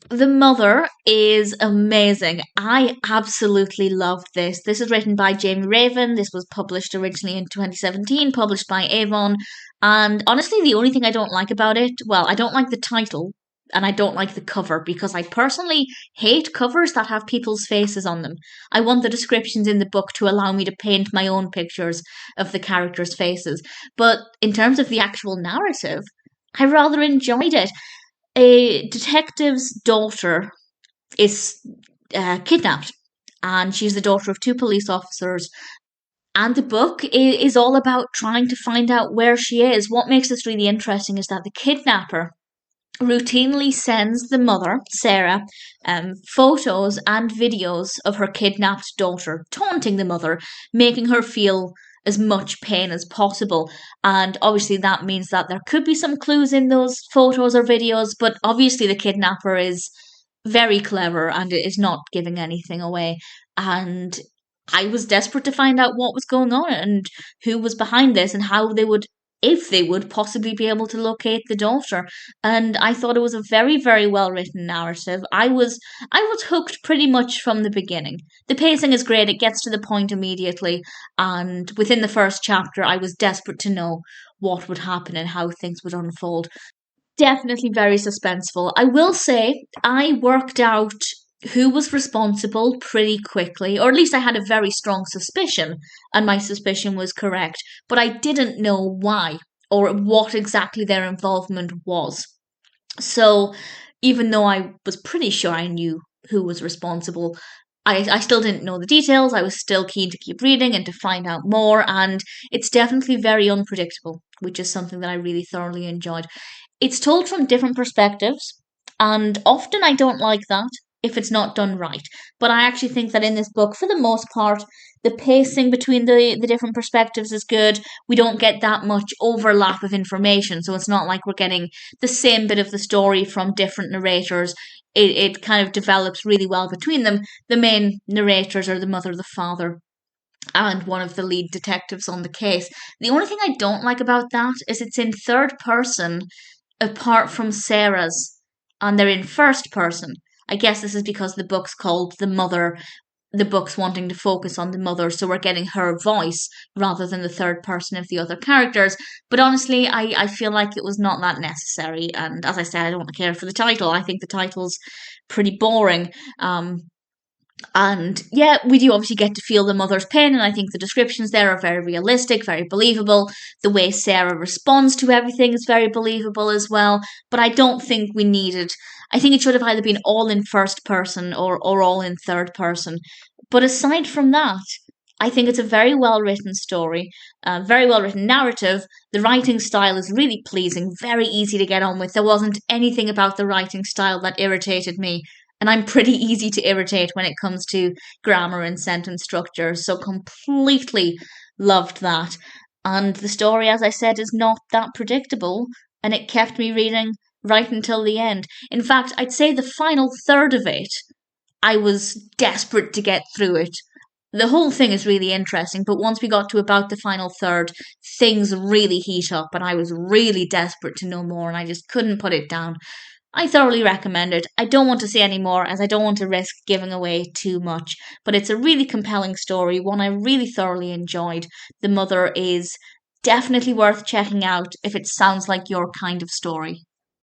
The mother is amazing. I absolutely loved this. This is written by Jaime Raven. This was published originally in 2017, published by Avon. And honestly, the only thing I don't like about it, well, I don't like the title and I don't like the cover because I personally hate covers that have people's faces on them. I want the descriptions in the book to allow me to paint my own pictures of the characters' faces. But in terms of the actual narrative, I rather enjoyed it. A detective's daughter is kidnapped, and she's the daughter of two police officers. And the book is all about trying to find out where she is. What makes this really interesting is that the kidnapper routinely sends the mother, Sarah, photos and videos of her kidnapped daughter, taunting the mother, making her feel as much pain as possible. And obviously, that means that there could be some clues in those photos or videos, but obviously, the kidnapper is very clever and is not giving anything away. And I was desperate to find out what was going on and who was behind this and how they would, if they would, possibly be able to locate the daughter. And I thought it was a very, very well written narrative. I was hooked pretty much from the beginning. The pacing is great, it gets to the point immediately, and within the first chapter I was desperate to know what would happen and how things would unfold. Definitely very suspenseful. I will say I worked out who was responsible pretty quickly, or at least I had a very strong suspicion, and my suspicion was correct, but I didn't know why or what exactly their involvement was. So even though I was pretty sure I knew who was responsible, I still didn't know the details. I was still keen to keep reading and to find out more, and it's definitely very unpredictable, which is something that I really thoroughly enjoyed. It's told from different perspectives, and often I don't like that if it's not done right. But I actually think that in this book, for the most part, the pacing between the different perspectives is good. We don't get that much overlap of information, so it's not like we're getting the same bit of the story from different narrators. It kind of develops really well between them. The main narrators are the mother, the father, and one of the lead detectives on the case. The only thing I don't like about that is it's in third person apart from Sarah's, and they're in first person. I guess this is because the book's called The Mother. The book's wanting to focus on the mother, so we're getting her voice rather than the third person of the other characters. But honestly, I feel like it was not that necessary. And as I said, I don't care for the title. I think the title's pretty boring. And yeah, we do obviously get to feel the mother's pain, and I think the descriptions there are very realistic, very believable. The way Sarah responds to everything is very believable as well. But I don't think we needed. I think it should have either been all in first person or all in third person. But aside from that, I think it's a very well written story, a very well written narrative. The writing style is really pleasing, very easy to get on with. There wasn't anything about the writing style that irritated me, and I'm pretty easy to irritate when it comes to grammar and sentence structure, so completely loved that. And the story, as I said, is not that predictable, and it kept me reading right until the end. In fact, I'd say the final third of it, I was desperate to get through it. The whole thing is really interesting, but once we got to about the final third, things really heat up, and I was really desperate to know more, and I just couldn't put it down. I thoroughly recommend it. I don't want to say any more as I don't want to risk giving away too much, but it's a really compelling story, one I really thoroughly enjoyed. The Mother is definitely worth checking out if it sounds like your kind of story.